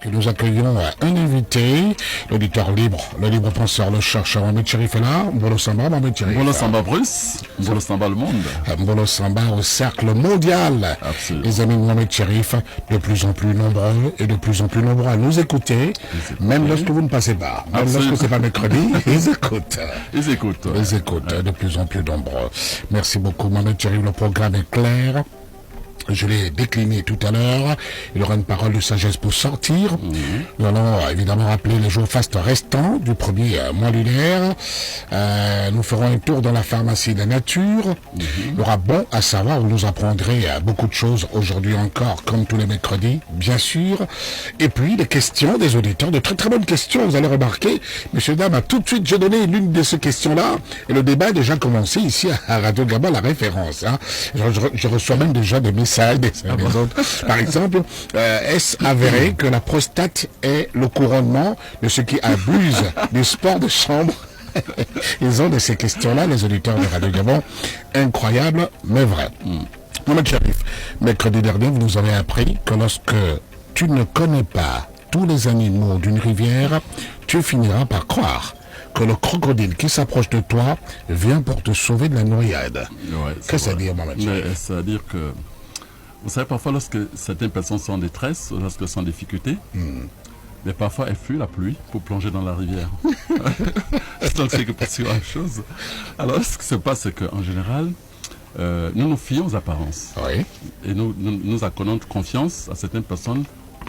Et nous accueillons un invité, l'auditeur libre, le libre penseur, le chercheur. Mohamed Cherif est là. Mbolo Samba, Mohamed Cherif. Mbolo Samba Bruce, Mbolo Samba le monde. Mbolo Samba au cercle mondial. Absolument. Les amis de Mohamed Cherif, de plus en plus nombreux et de plus en plus nombreux à nous écouter, même lorsque vous ne passez pas. Même Absolument. lorsque c'est pas mercredi, ils écoutent. Ils écoutent. Ils écoutent, de plus en plus nombreux. Merci beaucoup, Mohamed Cherif. Le programme est clair. Je l'ai décliné tout à l'heure. Il y aura une parole de sagesse pour sortir. Nous allons évidemment rappeler les jours fastes restants du premier mois lunaire. Nous ferons un tour dans la pharmacie de la nature. Il y aura bon à savoir. Vous nous apprendrez beaucoup de choses aujourd'hui encore, comme tous les mercredis, bien sûr. Et puis, des questions des auditeurs, de très très bonnes questions. Vous allez remarquer, messieurs, dames, tout de suite, j'ai donné l'une de ces questions-là. Et le débat a déjà commencé ici à Radio Gabon, la référence. Hein. Je reçois même déjà des messages des autres. Par exemple, est-ce avéré que la prostate est le couronnement de ceux qui abusent du sport de chambre? Ils ont de ces questions-là, les auditeurs de Radio Gabon. Incroyable, mais vrai. Mohamed Cherif, mercredi dernier, vous nous avez appris que lorsque tu ne connais pas tous les animaux d'une rivière, tu finiras par croire que le crocodile qui s'approche de toi vient pour te sauver de la noyade. Ouais, Qu'est-ce que ça veut dire, Mohamed Cherif? C'est-à-dire que, vous savez, parfois lorsque certaines personnes sont en détresse, lorsqu'elles sont en difficulté, mais parfois elles fuient la pluie pour plonger dans la rivière. Donc c'est presque la même chose. Alors ce qui se passe, c'est qu'en général, nous nous fions aux apparences. Oui. Et nous accordons confiance à certaines personnes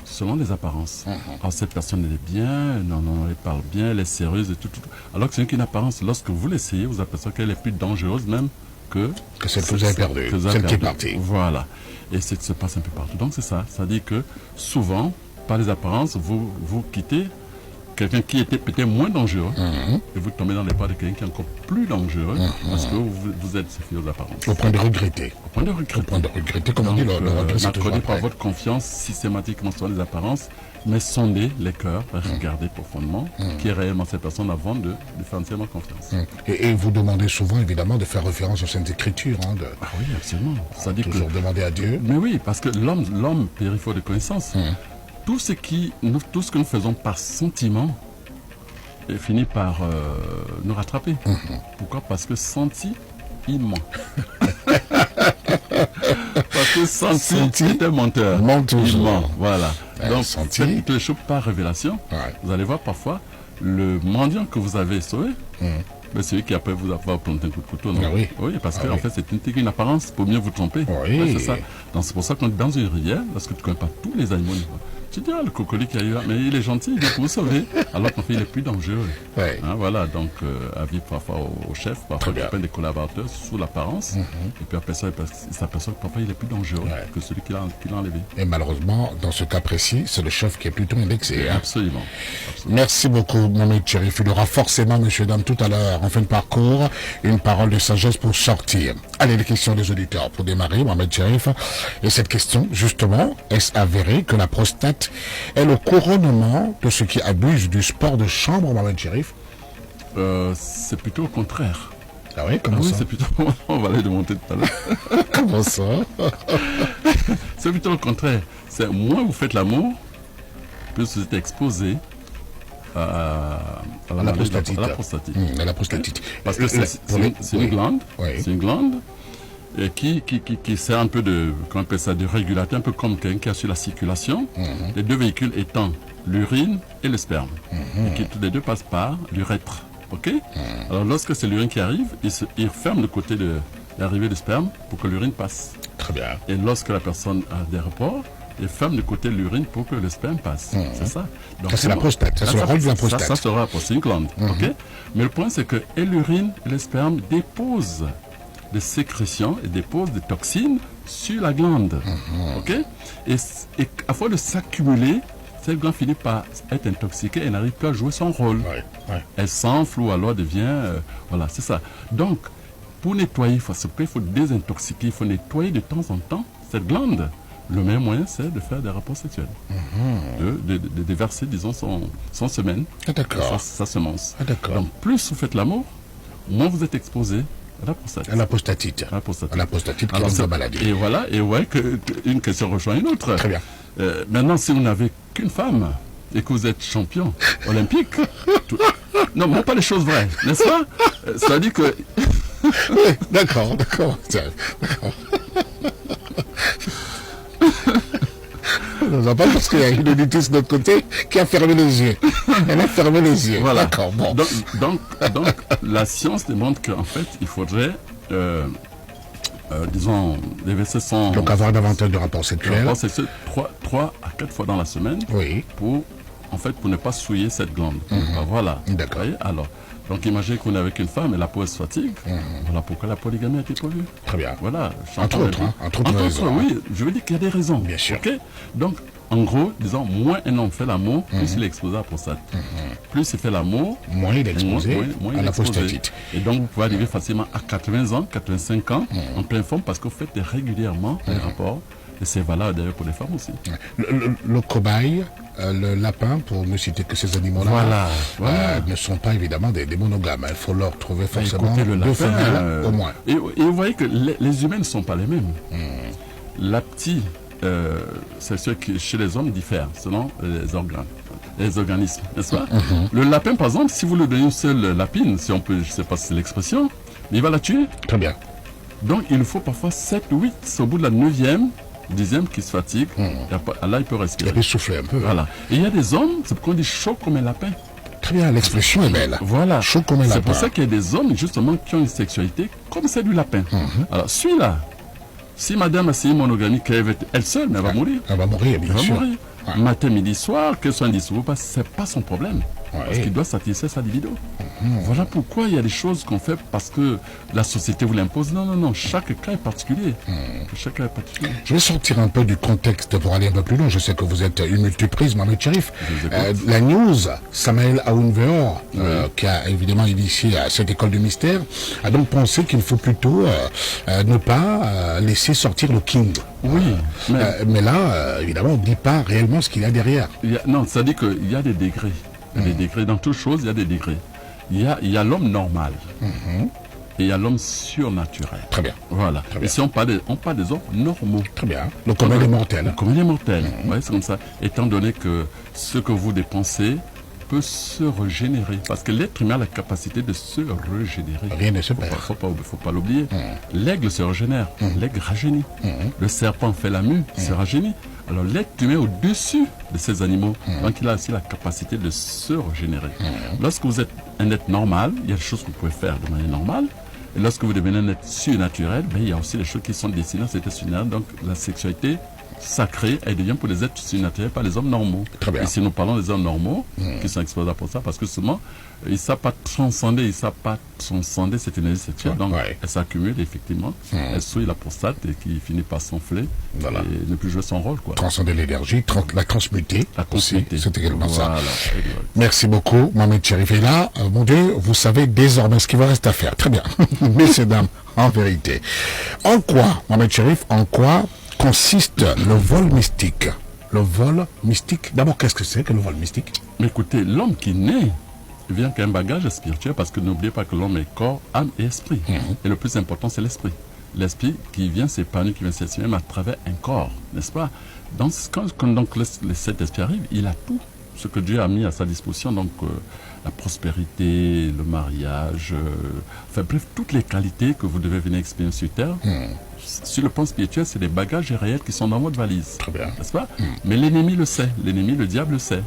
selon les apparences. Alors cette personne elle est bien, non, elle parle bien, elle est sérieuse et tout. Alors que c'est une apparence. Lorsque vous l'essayez, vous apercevez qu'elle est plus dangereuse même que celle que vous avez perdue, celle qui est partie. Voilà. Et c'est ce qui se passe un peu partout. Donc c'est ça. Ça dit que souvent, par les apparences, vous quittez quelqu'un qui était peut-être moins dangereux et vous tombez dans les pas de quelqu'un qui est encore plus dangereux parce que vous êtes fiers aux apparences. Au point de regretter. Au point de regretter. Au point de regretter, comme on dit, le regret, c'est toujours n'accordez pas après. votre confiance systématiquement sur les apparences, mais sondez les cœurs, regardez profondément qui est réellement cette personne avant de faire entièrement confiance. Et vous demandez souvent, évidemment, de faire référence aux Saintes Écritures. Hein, Ah oui, absolument. Ça dit toujours demander à Dieu. Mais oui, parce que l'homme périt faute de connaissance. Tout ce que nous faisons par sentiment finit par nous rattraper. Pourquoi? Parce que senti, il ment. Parce que senti est un menteur. Il ment, voilà. Donc, senti. faites les choses par révélation. Vous allez voir parfois le mendiant que vous avez sauvé. Mais celui qui après vous a planté un coup de couteau, non? Oui, parce qu'en fait, c'est une apparence pour mieux vous tromper. Oui. Ouais, c'est ça. Donc, c'est pour ça que dans une rivière, lorsque tu ne connais pas tous les animaux, tu dis, le crocodile qui arrive là, mais il est gentil, il est pour vous sauver. Alors qu'en fait, il est plus dangereux. Ouais. Voilà, donc, avis parfois au chef, parfois il appelle des collaborateurs sous l'apparence. Et puis après ça, il s'aperçoit que parfois il est plus dangereux que celui qui l'a enlevé. Et malheureusement, dans ce cas précis, c'est le chef qui est plutôt indexé. Hein. Absolument. Merci beaucoup, Mohamed Cherif. Il y aura forcément, messieurs, dames, tout à l'heure, en fin de parcours, une parole de sagesse pour sortir. Allez, les questions des auditeurs. Pour démarrer, Mohamed Cherif. Et cette question, justement, est-ce avéré que la prostate est le couronnement de ceux qui abusent du sport de chambre, Mohamed Cherif? C'est plutôt au contraire. Ah oui, comment ça? C'est plutôt... On va aller démonter tout à l'heure. Comment ça? C'est plutôt le contraire. C'est moins vous faites l'amour, plus vous êtes exposé à la prostatite. À la prostatite. Parce que c'est une glande. C'est une glande qui sert un peu de, comment on appelle ça, de régulateur, un peu comme quelqu'un qui assure la circulation. Les deux véhicules étant l'urine et le sperme. Et qui tous les deux passent par l'urètre. Ok? Alors lorsque c'est l'urine qui arrive, il ferme le côté de l'arrivée du sperme pour que l'urine passe. Très bien. Et lorsque la personne a des rapports, il ferme le côté de l'urine pour que le sperme passe. C'est ça. Donc, c'est la prostate. Ça, c'est le rôle de la prostate. Ça sera la prostate, c'est une glande. Ok? Mais le point, c'est que et l'urine et le sperme déposent des sécrétions et déposent des toxines sur la glande. Ok? Et à force de s'accumuler, cette glande finit par être intoxiquée et n'arrive plus à jouer son rôle. Elle s'enfle ou alors devient... voilà, c'est ça. Donc, pour nettoyer, il faut désintoxiquer, il faut nettoyer de temps en temps cette glande. Le meilleur moyen, c'est de faire des rapports sexuels. De déverser, disons, son semaine, sa semence. Donc, plus vous faites l'amour, moins vous êtes exposé à la prostate. À la prostatite. À la prostatite qui est une maladie. Et voilà, une question rejoint une autre. Très bien. Maintenant, si vous n'avez qu'une femme et que vous êtes champion olympique, non, mais pas les choses vraies, n'est-ce pas? Ça dit que... Oui, d'accord. Non, pas parce qu'il y a une auditrice de notre côté qui a fermé les yeux. Elle a fermé les yeux. Voilà. D'accord, bon. Donc, la science démontre qu'en fait, il faudrait, disons, les versets sont... Donc avoir davantage de rapports sexuels. 3 à 4 fois dans la semaine Oui. pour ne pas souiller cette glande. Voilà. D'accord. Vous voyez. Alors, donc imaginez qu'on est avec une femme et la peau se fatigue. Voilà pourquoi la polygamie a été prévue. Très bien. Voilà. Entre autres, raisons. Oui, je veux dire qu'il y a des raisons. Bien sûr. Ok. Donc, en gros, disons, moins un homme fait l'amour, plus il est exposé à la prostate. Plus il fait l'amour, moins il est exposé moins à il est la exposé. prostatite. Et donc, vous pouvez arriver facilement à 80 ans, 85 ans, en pleine forme, parce que vous faites régulièrement des rapports. Et c'est valable d'ailleurs pour les femmes aussi. Le cobaye, le lapin, pour ne citer que ces animaux-là, Voilà. ne sont pas évidemment des monogames. Il faut leur trouver forcément Écoutez, le deux lapin, femelles au moins. Et vous voyez que les humains ne sont pas les mêmes. La petite sexuelle chez les hommes diffère selon les organismes, n'est-ce pas? Le lapin, par exemple, si vous lui donnez une seule lapine, si on peut, je ne sais pas si c'est l'expression, mais il va la tuer. Très bien. Donc il faut parfois 7 ou 8, c'est au bout de la 9e, 10e qui se fatigue, et là il peut Il respirer. peut souffler un peu. Voilà. Et il y a des hommes, c'est pourquoi on dit chaud comme un lapin. Très bien, l'expression est belle. Voilà. Chaud comme un C'est lapin. pour ça qu'il y a des hommes, justement, qui ont une sexualité comme celle du lapin. Alors, celui-là, si madame a essayé monogamie, qu'elle va être elle seule, mais elle va mourir. Elle va mourir, bien Elle va sûr. mourir. Matin, midi, soir, qu'elle soit indissoluble ou pas, c'est pas son problème. Ouais. Parce qu'il doit satisfaire sa libido. Voilà pourquoi il y a des choses qu'on fait parce que la société vous l'impose. Non. Chaque cas est particulier. Chaque cas est particulier. Je vais sortir un peu du contexte pour aller un peu plus loin. Je sais que vous êtes une multiprise, Mohamed Cherif. La news, Samael Aounveor, qui a évidemment initié cette école du mystère, a donc pensé qu'il faut plutôt ne pas laisser sortir le King. Oui, mais là, évidemment, on ne dit pas réellement ce qu'il y a derrière. Non, ça dit qu'il y a des degrés. Il y a des degrés. Dans toute chose, il y a des degrés. Il y a l'homme normal. Et il y a l'homme surnaturel. Très bien. Voilà. Très bien. Et si on parle des hommes normaux. Très bien. Le commun des mortels. Comme il est mortel. Ouais, c'est comme ça. Étant donné que ce que vous dépensez peut se régénérer. Parce que l'être humain a la capacité de se régénérer. Rien ne se perd. Faut pas l'oublier. L'aigle se régénère. L'aigle rajeunit. Le serpent fait la mue, se rajeunit. Alors l'être humain est au-dessus de ces animaux. Donc il a aussi la capacité de se régénérer. Lorsque vous êtes un être normal, il y a des choses que vous pouvez faire de manière normale. Et lorsque vous devenez un être surnaturel, il y a aussi des choses qui sont destinées à cet être surnaturel. Donc la sexualité sacrée, elle devient pour les êtres surnaturels, pas les hommes normaux. Très bien. Et si nous parlons des hommes normaux, qui sont exposés pour ça, parce que seulement, ils ne savent pas transcender, cette énergie sexuelle. Donc, elle s'accumule, effectivement. Elle souille la prostate et qui finit par s'enfler et ne plus jouer son rôle. Transcender l'énergie, la transmuter. C'est également ça. Exact. Merci beaucoup, Mohamed Cherif. Et là, mon Dieu, vous savez désormais ce qu'il va rester à faire. Très bien. Messieurs, dames, en vérité. En quoi, Mohamed Cherif, consiste le vol mystique? Le vol mystique, d'abord, qu'est-ce que c'est que le vol mystique? Mais écoutez, l'homme qui naît vient avec un bagage spirituel parce que n'oubliez pas que l'homme est corps, âme et esprit. Et le plus important, c'est l'esprit. L'esprit qui vient s'épanouir, qui vient s'exprimer à travers un corps, n'est-ce pas? Donc, quand donc cet esprit arrive, il a tout ce que Dieu a mis à sa disposition, donc la prospérité, le mariage, enfin bref, toutes les qualités que vous devez venir exprimer sur terre. Sur le plan spirituel, c'est des bagages réels qui sont dans votre valise. Très bien. N'est-ce pas? Mais l'ennemi le sait. L'ennemi, le diable le sait.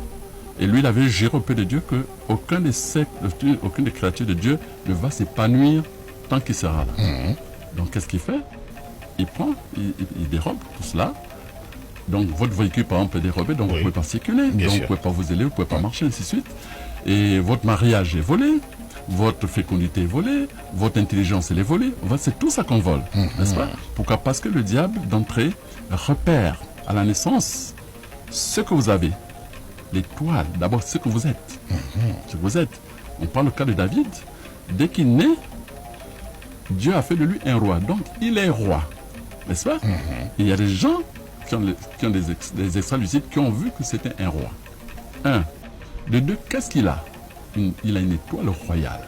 Et lui, il avait juré auprès de Dieu qu'aucune des créatures de Dieu ne va s'épanouir tant qu'il sera là. Donc, qu'est-ce qu'il fait? Il prend, il dérobe tout cela. Donc, votre véhicule, par exemple, est dérobé, donc vous ne pouvez pas circuler. Donc, vous ne pouvez pas vous élever, vous ne pouvez pas marcher, ainsi de suite. Et votre mariage est volé. Votre fécondité est volée, votre intelligence elle est volée. C'est tout ça qu'on vole, n'est-ce pas? Pourquoi? Parce que le diable, d'entrée, repère à la naissance ce que vous avez. L'étoile, d'abord ce que vous êtes. Ce que vous êtes. On prend le cas de David. Dès qu'il naît, Dieu a fait de lui un roi. Donc, il est roi, n'est-ce pas? Et il y a des gens qui ont des extra-lucides qui ont vu que c'était un roi. Un. De deux, qu'est-ce qu'il a? Il a une étoile royale.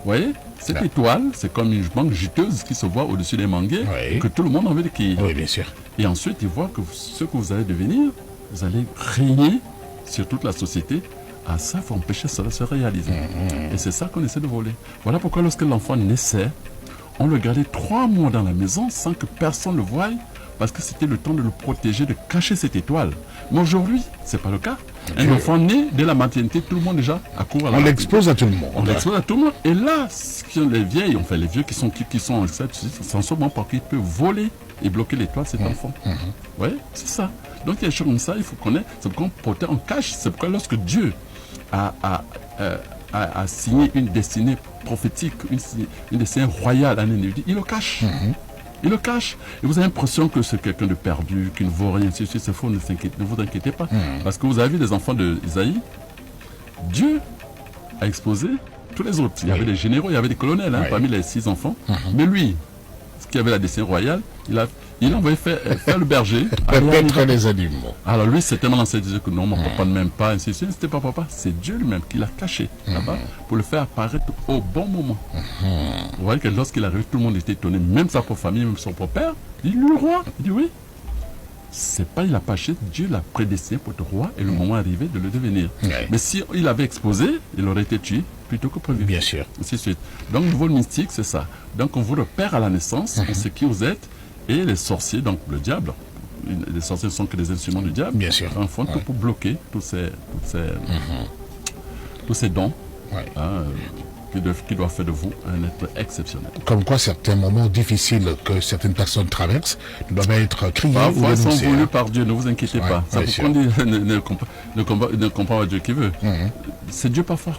voyez, cette étoile, c'est comme une banque juteuse qui se voit au-dessus des manguiers, Oui. que tout le monde a envie de cueillir. Oui, bien sûr. Et ensuite, il voit que ce que vous allez devenir, vous allez régner sur toute la société. À ça, il faut empêcher cela de se réaliser. Et c'est ça qu'on essaie de voler. Voilà pourquoi lorsque l'enfant naissait, on le gardait 3 mois dans la maison sans que personne le voie, parce que c'était le temps de le protéger, de cacher cette étoile. Mais aujourd'hui, c'est pas le cas. Un enfant né dès la maternité, tout le monde déjà accourt à la On l'expose à tout le monde. On l'expose à tout le monde. Et là, les vieilles, enfin les vieux qui sont en ce moment parce qu'ils peuvent voler et bloquer l'étoile, cet enfant. Vous voyez, c'est ça. Donc il y a des choses comme ça, il faut connaître. C'est pourquoi on protège, on cache. C'est pourquoi lorsque Dieu a signé une destinée prophétique, une destinée royale à un individu, il le cache. Il le cache. Et vous avez l'impression que c'est quelqu'un de perdu, qui ne vaut rien. C'est faux, ne vous inquiétez pas. Parce que vous avez vu les enfants d'Isaïe, Dieu a exposé tous les autres. Il y avait des généraux, il y avait des colonels parmi les 6 enfants. Mais lui, qui avait la destinée royale, il a envoyé faire le berger. Peut-être les animaux. Alors lui, c'est tellement lancé, il disait que non, mon papa ne m'aime pas, ainsi de suite. C'était pas papa, c'est Dieu lui-même qui l'a caché là-bas pour le faire apparaître au bon moment. Vous voyez que lorsqu'il arrive, tout le monde était étonné, même sa propre famille, même son propre père. Il dit, le roi, il dit oui. C'est pas, il a pas caché, Dieu l'a prédestiné pour être roi et le moment arrivé de le devenir. Mais si il avait exposé, il aurait été tué plutôt que prévu. Bien sûr. Ainsi de suite. Donc le vol mystique, c'est ça. Donc on vous repère à la naissance, on sait qui vous êtes, et les sorciers, donc le diable, les sorciers ne sont que des instruments du diable. Bien sûr. En font tout pour bloquer tous ces dons qui doivent faire de vous un être exceptionnel. Comme quoi, certains moments difficiles que certaines personnes traversent doivent être criés ou Parfois, ils sont dénoncés. voulus par Dieu, ne vous inquiétez pas. Ça bien vous sûr. ne comprend pas Dieu qui veut. C'est Dieu parfois.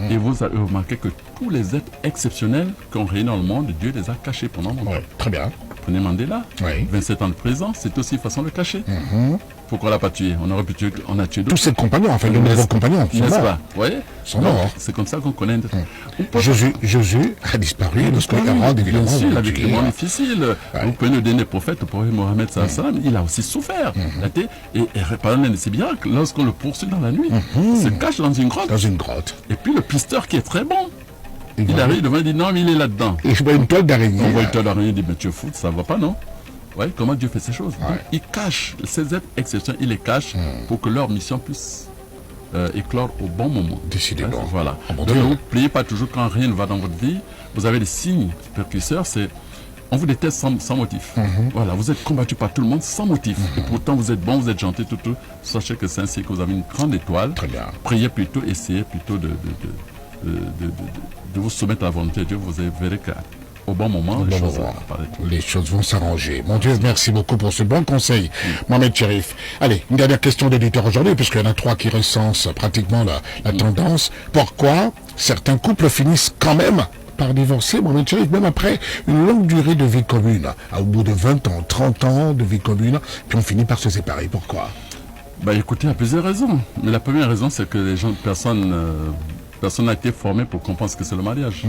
Et vous avez remarqué que tous les êtres exceptionnels qui ont régné dans le monde, Dieu les a cachés pendant longtemps. Oui, très bien. Prenez Mandela, Oui. 27 ans de prison, c'est aussi une façon de le cacher. Pourquoi on l'a pas tué? On aurait pu tuer, on a tué Tous d'autres. ses compagnons, enfin de nouveaux compagnons, sont N'est-ce morts. pas? Vous voyez? Sont Donc, morts. c'est comme ça qu'on connaît. On peut Jésus a disparu lorsque Hérode, bien évidemment, sûr, l'a avec tué. les moments difficiles. Vous pouvez nous donner prophète, le prophète Mohammed sallam, il a aussi souffert. Et par exemple, c'est bien que lorsqu'on le poursuit dans la nuit, il se cache dans une grotte. Dans une grotte. Et puis le pisteur qui est très bon, il arrive devant, il dit non, mais il est là-dedans. Et je vois une toile d'araignée. On voit une toile d'araignée, il dit mais tu es fou, ça va pas, non? Ouais, comment Dieu fait ces choses? Donc, il cache ces êtres exceptionnels, il les cache pour que leur mission puisse éclore au bon moment. Décidément. Voilà. Oh, mon Donc Dieu. ne vous pliez pas toujours quand rien ne va dans votre vie. Vous avez des signes précurseurs, c'est on vous déteste sans motif. Voilà, vous êtes combattu par tout le monde sans motif. Et pourtant vous êtes bon, vous êtes gentil, tout. Sachez que c'est ainsi que vous avez une grande étoile. Très bien. Priez plutôt, essayez plutôt de vous soumettre à la volonté de Dieu. Vous verrez qu'au bon moment, les choses vont apparaître. Les choses vont s'arranger. Mon Dieu, merci beaucoup pour ce bon conseil, Mohamed Cherif. Allez, une dernière question d'éditeur aujourd'hui, puisqu'il y en a 3 qui recensent pratiquement la tendance. Pourquoi certains couples finissent quand même par divorcer, Mohamed Cherif, même après une longue durée de vie commune, au bout de 20 ans, 30 ans de vie commune, puis on finit par se séparer. Pourquoi? Bah écoutez, il y a plusieurs raisons. Mais la première raison, c'est que personne n'a été formé pour comprendre ce que c'est le mariage.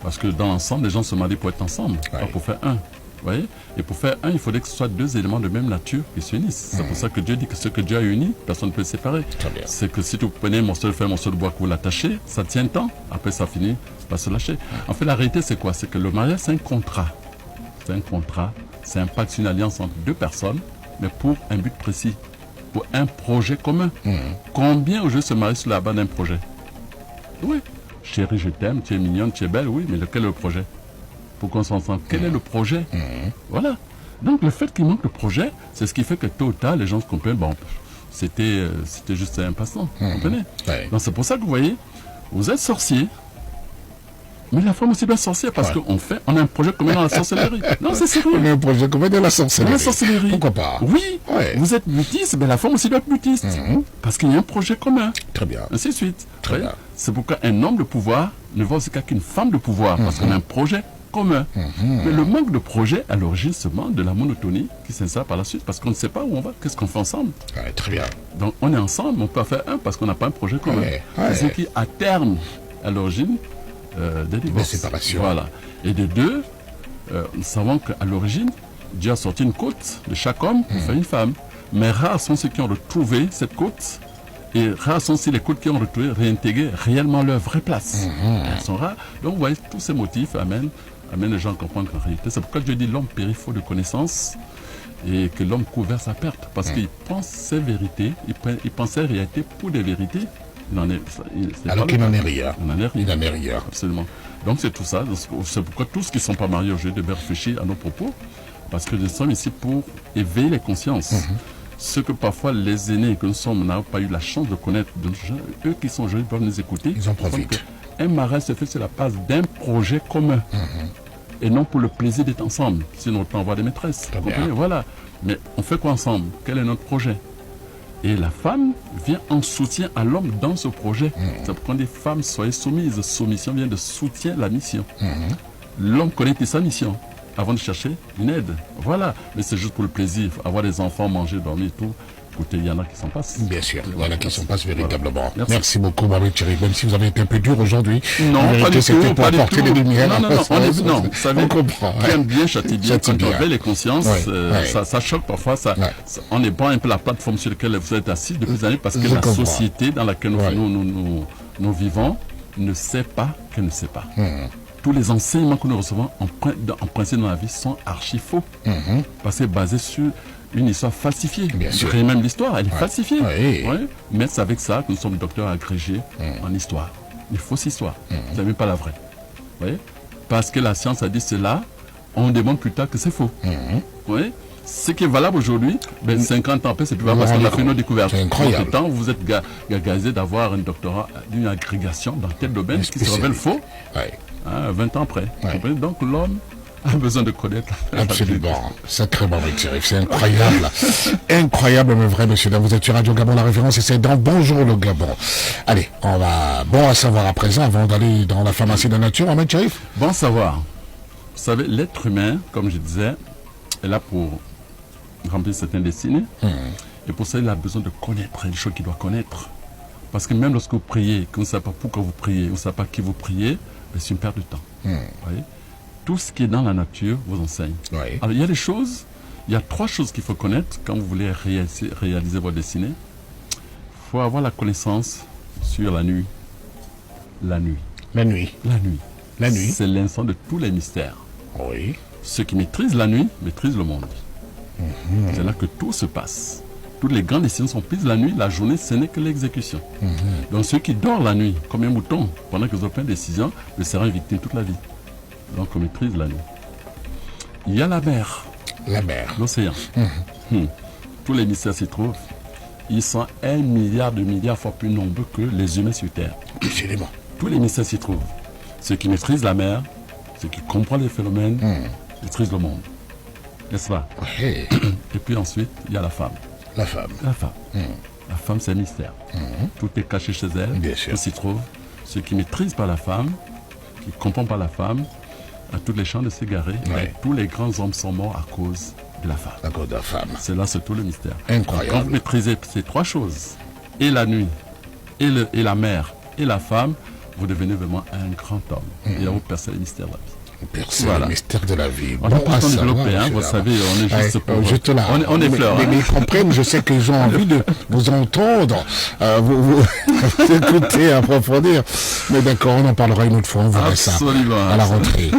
Parce que dans l'ensemble, les gens se marient pour être ensemble, pas pour faire un. Vous voyez? Et pour faire un, il faudrait que ce soit 2 éléments de même nature qui s'unissent. C'est pour ça que Dieu dit que ce que Dieu a uni, personne ne peut le séparer. C'est que si vous prenez un morceau de fer, un morceau de bois, que vous l'attachez, ça tient le temps, après ça finit par se lâcher. En fait, la réalité, c'est quoi? C'est que le mariage, c'est un contrat. C'est un contrat, c'est un pacte, une alliance entre 2 personnes, mais pour un but précis, pour un projet commun. Combien aujourd'hui se marient sur la base d'un projet? Oui. Chérie, je t'aime, tu es mignonne, tu es belle, oui, mais lequel est le projet? Pour qu'on s'entende, quel est le projet? Voilà. Donc le fait qu'il manque le projet, c'est ce qui fait que tôt ou tard, les gens se comprennent, bon, c'était juste un passe-temps, vous comprenez? Donc c'est pour ça que vous voyez, vous êtes sorcier, mais la femme aussi doit être sorcière parce qu'on a un projet commun dans la sorcellerie. Non, c'est sérieux. On a un projet commun dans la sorcellerie. Dans la sorcellerie. Pourquoi pas? Oui. Vous êtes mutistes, mais la femme aussi doit être mutiste. Parce qu'il y a un projet commun. Très bien. Ainsi de suite. Très bien. C'est pourquoi un homme de pouvoir ne va aussi qu'une femme de pouvoir, parce qu'on a un projet commun. Mais le manque de projet à l'origine seulement de la monotonie qui s'installe par la suite, parce qu'on ne sait pas où on va, qu'est-ce qu'on fait ensemble. Très bien. Donc on est ensemble, on peut faire un parce qu'on n'a pas un projet commun. C'est ce qui, à terme, à l'origine, des divorces. Des séparations. Voilà. Et de 2, nous savons qu'à l'origine, Dieu a sorti une côte de chaque homme pour faire une femme. Mais rares sont ceux qui ont retrouvé cette côte Et rares sont aussi les couples qui ont retrouvé, réintégré réellement leur vraie place. Elles sont rares. Donc, vous voyez, tous ces motifs amènent les gens à comprendre qu'en réalité, c'est pourquoi je dis l'homme périt faute de connaissances et que l'homme court vers sa perte. Parce qu'il pense ses vérités, il pense ses réalités pour des vérités. Alors qu'il n'en est rien. Il n'en est rien. Absolument. Donc, c'est tout ça. C'est pourquoi tous ceux qui ne sont pas mariés aujourd'hui devraient réfléchir à nos propos. Parce que nous sommes ici pour éveiller les consciences. Ce que parfois les aînés que nous sommes n'ont pas eu la chance de connaître, eux qui sont jeunes peuvent nous écouter. Ils en profitent. Un mariage se fait sur la base d'un projet commun. Et non pour le plaisir d'être ensemble. Sinon, on peut avoir des maîtresses. Voilà. Mais on fait quoi ensemble? Quel est notre projet? Et la femme vient en soutien à l'homme dans ce projet. C'est pourquoi des femmes soyez soumises. Soumission vient de soutien à la mission. L'homme connaît sa mission avant de chercher une aide. Voilà. Mais c'est juste pour le plaisir. Avoir des enfants, manger, dormir, tout. Écoutez, il y en a qui s'en passent. Bien sûr, voilà qui s'en passent véritablement. Voilà. Merci beaucoup, Mohamed Cherif, même si vous avez été un peu dur aujourd'hui. Non, pas du tout. C'était pour apporter des lumières. Non, vous savez, on comprend. Qui aime bien châtie bien. Quand on réveille les consciences, Ouais. ça choque parfois. On est bon un peu la plateforme sur laquelle vous êtes assis depuis des années parce que la société dans laquelle nous vivons ne sait pas qu'elle ne sait pas. Tous les enseignements que nous recevons en principe dans la vie sont archi faux. Parce que basés sur une histoire falsifiée. Bien sûr. Même l'histoire, elle est falsifiée. Oui. Mais c'est avec ça que nous sommes docteurs agrégés en histoire. Une fausse histoire. Ce n'est même pas la vraie. Vous voyez? Parce que la science a dit cela, on demande plus tard que c'est faux. Vous voyez? Ce qui est valable aujourd'hui, 50 ans après, c'est plus valable parce qu'on a fait nos découvertes. C'est incroyable. Pourtant, vous êtes gazé d'avoir un doctorat d'une agrégation dans tel domaine qui se révèle faux 20 ans après. Donc l'homme a besoin de connaître. Absolument. Sacrément, Cherif. C'est incroyable. Incroyable, mais vrai, monsieur. Vous êtes sur Radio Gabon, la référence, et c'est dans Bonjour le Gabon. Allez, on va, bon à savoir à présent, avant d'aller dans la pharmacie de la nature, Mohamed Cherif. Bon à savoir. Vous savez, l'être humain, comme je disais, est là pour remplir certaines destinées. Et pour ça, il a besoin de connaître les choses qu'il doit connaître. Parce que même lorsque vous priez, que vous ne savez pas pourquoi vous priez, vous ne savez pas qui vous priez, c'est une perte de temps. Vous voyez? Tout ce qui est dans la nature vous enseigne. Alors, il y a des choses, il y a 3 choses qu'il faut connaître quand vous voulez réaliser votre destinée. Il faut avoir la connaissance sur la nuit. La nuit. La nuit. La nuit. La nuit. C'est l'instant de tous les mystères. Oui. Ceux qui maîtrisent la nuit maîtrisent le monde. C'est là que tout se passe. Toutes les grandes décisions sont prises la nuit, la journée, ce n'est que l'exécution. Donc ceux qui dorment la nuit, comme un mouton, pendant qu'ils ont plein de décisions, le seront victime toute la vie. Donc on maîtrise la nuit. Il y a la mer. La mer. L'océan. Tous les mystères s'y trouvent. Ils sont 1 milliard de milliards fois plus nombreux que les humains sur Terre. Absolument. Tous les mystères s'y trouvent. Ceux qui maîtrisent la mer, ceux qui comprennent les phénomènes, maîtrisent le monde. N'est-ce pas? Et puis ensuite, il y a la femme. La femme. La femme. La femme, c'est un mystère. Tout est caché chez elle. Bien sûr. Tout s'y trouve. Ceux qui ne maîtrisent pas la femme, qui ne comprennent pas la femme, à toutes les chances de s'égarer. Tous les grands hommes sont morts à cause de la femme. À cause de la femme. C'est là, c'est tout le mystère. Incroyable. Quand vous maîtrisez ces 3 choses, et la nuit, et la mer, et la femme, vous devenez vraiment un grand homme. Et là, vous percez les mystères de la vie. Percer le mystère de la vie. On a pourtant développé, vous savez, on est juste pour... Juste là. On est fleurs. Mais ils comprennent, je sais qu'ils ont envie de vous entendre, vous écouter, approfondir. Mais d'accord, on en parlera une autre fois, on verra ça à la rentrée,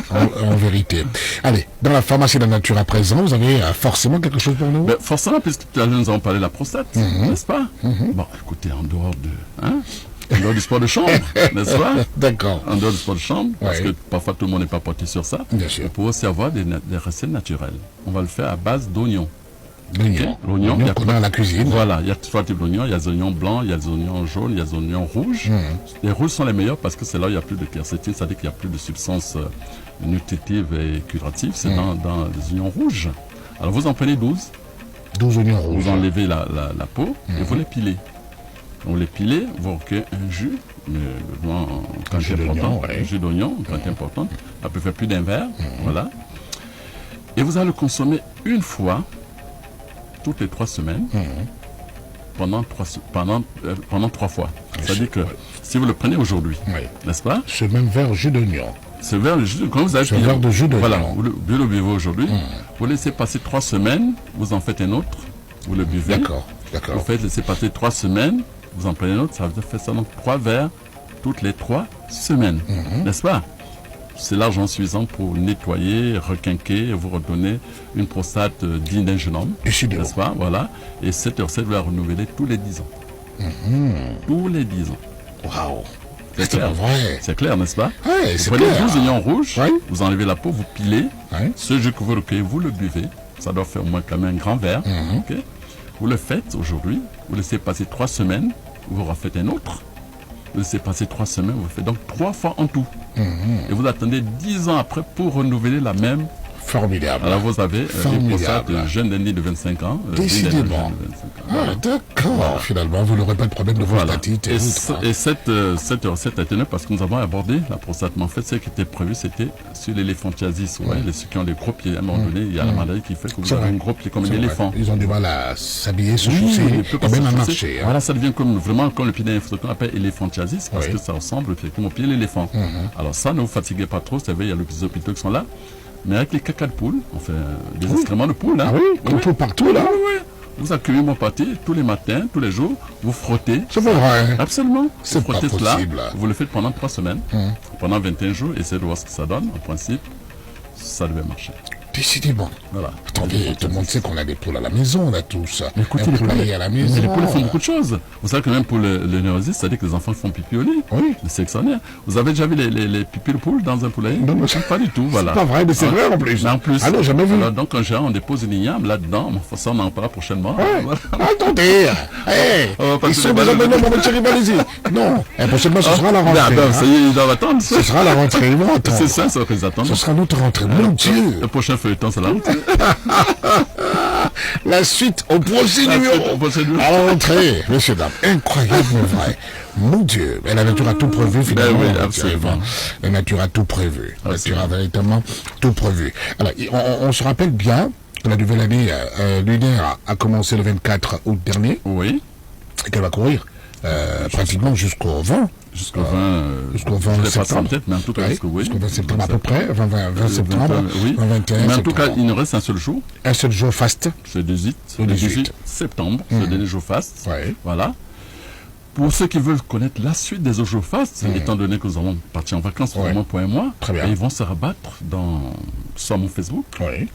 en vérité. Allez, dans la pharmacie de la nature à présent, vous avez forcément quelque chose pour nous? Forcément, puisque tout à l'heure nous avons parlé de la prostate, n'est-ce pas? Bon, écoutez, en dehors du sport de chambre, n'est-ce pas? D'accord. En dehors du sport de chambre, parce que parfois tout le monde n'est pas porté sur ça. Bien sûr. On peut aussi avoir des recettes naturelles. On va le faire à base d'oignons. L'oignon. L'oignon, L'oignon qu'on a à la cuisine. Voilà, il y a 3 types d'oignons. Il y a des oignons blancs, il y a des oignons jaunes, il y a des oignons rouges. Les rouges sont les meilleurs parce que c'est là où il n'y a plus de quercétine, c'est-à-dire qu'il n'y a plus de substances nutritives et curatives. C'est dans les oignons rouges. Alors vous en prenez 12. 12 oignons rouges. Vous enlevez la peau et vous les pilez. On les pilez, vous recueillez un jus, un jus d'oignon, quand important, à peu près plus d'un verre, voilà. Et vous allez le consommer une fois, toutes les 3 semaines, pendant 3 fois. C'est-à-dire que si vous le prenez aujourd'hui, n'est-ce pas? Ce même verre jus d'oignon. Ce verre de jus, quand vous avez pilé, verre de jus d'oignon. Voilà, vous le buvez aujourd'hui, vous laissez passer 3 semaines, vous en faites un autre, vous le buvez. D'accord. Vous faites laisser passer 3 semaines, vous en prenez un autre, ça veut faire ça donc 3 verres toutes les 3 semaines, n'est-ce pas? C'est l'argent suffisant pour nettoyer, requinquer et vous redonner une prostate digne d'un jeune homme, n'est-ce pas? Voilà. Et cette recette, vous la renouveler tous les 10 ans. Tous les 10 ans. Waouh! C'est clair. Vrai. C'est clair, n'est-ce pas? Ouais, vous prenez 12 oignons rouges, vous enlevez la peau, vous pilez. Ce jus que vous recueillez, vous le buvez. Ça doit faire au moins quand même un grand verre. Okay? Vous le faites aujourd'hui, vous laissez passer 3 semaines, vous refaites un autre. Vous laissez passer 3 semaines, vous le faites donc 3 fois en tout. Et vous attendez 10 ans après pour renouveler la même. Formidable. Alors vous avez une prostate jeune d'un de 25 ans. Décidément. D'accord. Finalement, vous n'aurez pas de problème de prostatite. Et cette recette a été neuve parce que nous avons abordé la prostate. Mais en fait, ce qui était prévu, c'était sur l'éléphantiasis. Ceux qui ont des gros pieds, à un moment donné, il y a la maladie qui fait que vous avez un gros pied comme un éléphant. Ils ont du mal à s'habiller, se chausser, et même à marcher. Voilà, ça devient vraiment comme le pied d'un éléphant qu'on appelle éléphantiasis parce que ça ressemble effectivement au pied de l'éléphant. Alors ça, ne vous fatiguez pas trop. Vous savez, il y a les hôpitaux qui sont là. Mais avec les caca de poule, on fait des excréments de poule. Hein. Ah oui, on peut partout là. Oui. Vous accueillez mon pâté tous les matins, tous les jours, vous frottez. C'est pas vrai. Absolument. C'est pas possible. Vous le faites pendant 3 semaines, pendant 21 jours, essayez de voir ce que ça donne. En principe, ça devait marcher. Décidément. Voilà. Attendez, tout le monde sait qu'on a des poules à la maison, on a tous. Mais écoutez, les poules à la maison. Mais les poules font beaucoup de choses. Vous savez que même pour le neurosis, c'est-à-dire que les enfants font pipi au lit. Oui. C'est extraordinaire. Vous avez déjà vu les pipis de poule dans un poulailler? Non, pas du tout. Voilà. C'est pas vrai, mais c'est vrai en plus. Mais en plus. Ah non, jamais vu. Alors, donc, en général, on dépose une igname là-dedans. Ça, on en parlera prochainement. Ouais. Voilà. Attendez. Ils sont déjà maintenant pour mettre Thierry Valisi. Non. Prochainement, ce sera la rentrée. Ça y est, ils doivent attendre. Ce sera la rentrée. Ils vont attendre. C'est ça, ce qu'ils attendent. Ce sera notre rentrée. Mon Dieu. Le prochain feuilleton, c'est la rentrée. La suite au prochain numéro. À la rentrée, messieurs, dames. Incroyable, mais vrai. Mon Dieu. Mais la nature a tout prévu, finalement. Oui, absolument. La nature a tout prévu. La nature a véritablement tout prévu. Alors, on se rappelle bien que la nouvelle année lunaire a commencé le 24 août dernier. Oui. Et qu'elle va courir pratiquement jusqu'au 20. Jusqu'au 20 septembre. Peut-être, mais en tout cas, jusqu'au 20 septembre à peu près, 20 septembre, oui. 21 mais en tout cas, il nous reste un seul jour. Un seul jour faste. C'est le 18 septembre, c'est le dernier jour faste. Ouais. Voilà. Pour ceux qui veulent connaître la suite des jours fastes, étant donné que nous allons partir en vacances vraiment pour un mois, ils vont se rabattre soit mon Facebook,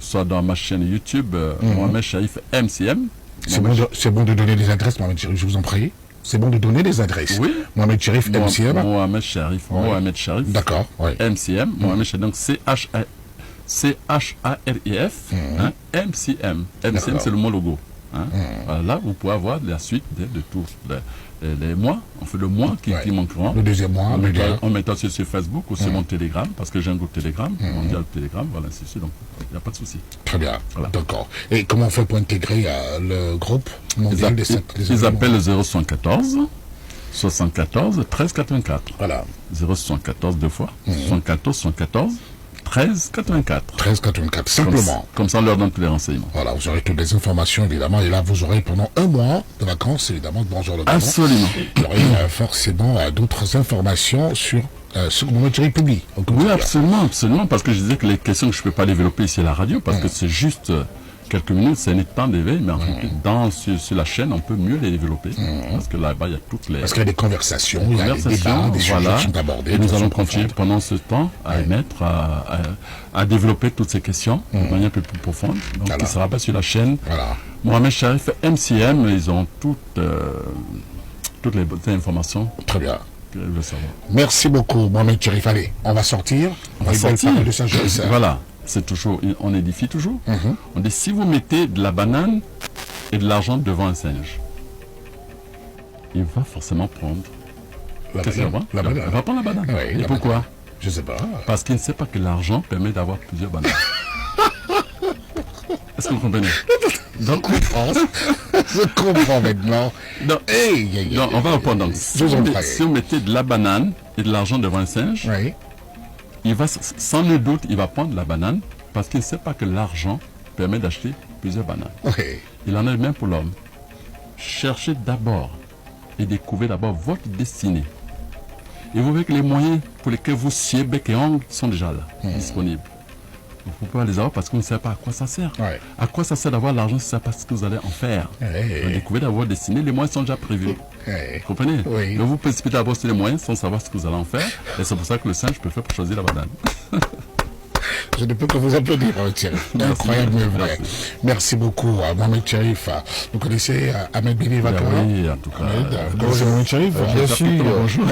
soit dans ma chaîne YouTube, Mohamed Cherif MCM. C'est bon de donner des adresses, Mohamed Cherif, je vous en prie. C'est bon de donner des adresses. Oui. Mohamed Cherif, MCM. Mohamed Cherif. Mohamed Cherif. D'accord. MCM. Mohamed Cherif. Donc CHARIF. MCM. MCM, c'est le mot logo. Là, vous pouvez avoir la suite de tous les mois. On fait le mois qui manqueront. Le deuxième mois. On mettra sur Facebook ou sur mon Telegram, parce que j'ai un groupe Telegram, mondial Telegram, voilà, ainsi de suite. Donc, il n'y a pas de souci. Très bien. Voilà. D'accord. Et comment on fait pour intégrer le groupe mondial des Ils appellent le 074 74 13 84. Voilà. 074 deux fois. 74 74 13 84. 13 84, simplement. Comme ça, on leur donne tous les renseignements. Voilà, vous aurez toutes les informations, évidemment. Et là, vous aurez pendant un mois de vacances, évidemment, de Bonjour le Gabon. Absolument. Vous aurez forcément d'autres informations sur ce que Mohamed Cherif publie. Oui, absolument. Parce que je disais que les questions que je ne peux pas développer ici à la radio, parce que c'est juste quelques minutes, c'est un temps d'éveil, mais en fait, sur la chaîne, on peut mieux les développer. Parce que là-bas, il y a toutes les... Parce qu'il y a des conversations, il y a des débats, des sujets qui sont abordés. Et nous allons continuer pendant ce temps à émettre, à développer toutes ces questions de manière un peu plus profonde. Donc, il sera pas sur la chaîne. Voilà. Mohamed Cherif MCM, ils ont toutes les bonnes informations. Très bien. Le savoir. Merci beaucoup, Mohamed Cherif. Allez, on va sortir. On va sortir. De sagesse. Voilà. C'est toujours, on édifie toujours. On dit, si vous mettez de la banane et de l'argent devant un singe, il va forcément prendre la banane. Il va prendre la banane. Oui, et pourquoi? Je sais pas. Parce qu'il ne sait pas que l'argent permet d'avoir plusieurs bananes. Est-ce que vous comprenez? Donc, je comprends maintenant. Donc, on va reprendre. Donc, si vous mettez de la banane et de l'argent devant un singe, il va, sans nul doute, il va prendre la banane parce qu'il ne sait pas que l'argent permet d'acheter plusieurs bananes. Il en est même pour l'homme. Cherchez d'abord et découvrez d'abord votre destinée. Et vous verrez que les moyens pour lesquels vous sciez bec et ongles sont déjà là, disponibles. Vous pouvez pas les avoir parce qu'on ne sait pas à quoi ça sert. Ouais. À quoi ça sert d'avoir l'argent si c'est pas ce que vous allez en faire. Ouais. Vous découvrez d'avoir destiné, les moyens sont déjà prévus. Ouais. Vous comprenez? Oui. Donc vous précipitez d'abord sur les moyens sans savoir ce que vous allez en faire. Et c'est pour ça que le singe peut faire pour choisir la banane. Je ne peux que vous applaudir, Thierry. Incroyable, mais vrai. Merci. Merci beaucoup, Mohamed Cherif. Vous connaissez Ahmed Bini Vakar? Oui, en tout cas. Vous connaissez Mohamed Cherif? Bien sûr. Bonjour.